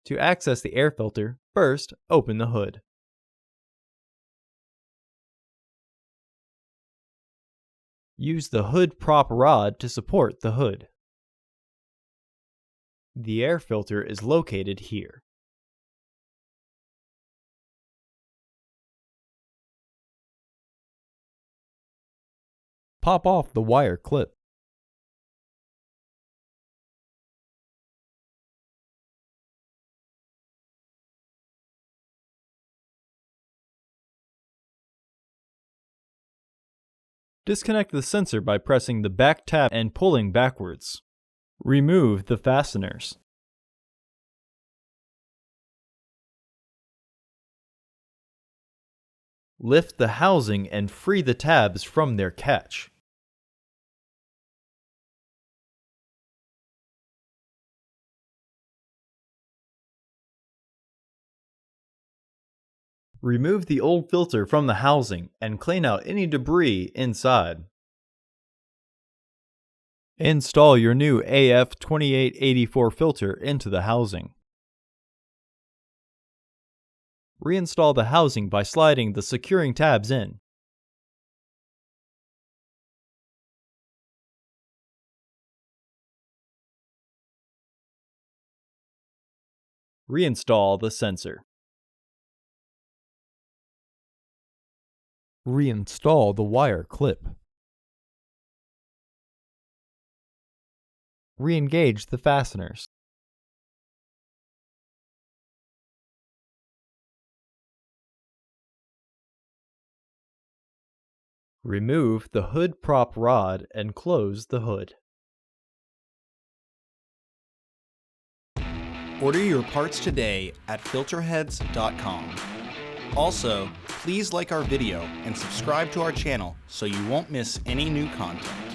To access the air filter, first open the hood. Use the hood prop rod to support the hood. The air filter is located here. Pop off the wire clip. Disconnect the sensor by pressing the back tab and pulling backwards. Remove the fasteners. Lift the housing and free the tabs from their catch. Remove the old filter from the housing and clean out any debris inside. Install your new AF2884 filter into the housing. Reinstall the housing by sliding the securing tabs in. Reinstall the sensor. Reinstall the wire clip. Re-engage the fasteners. Remove the hood prop rod and close the hood. Order your parts today at filterheads.com. Also, please like our video and subscribe to our channel so you won't miss any new content.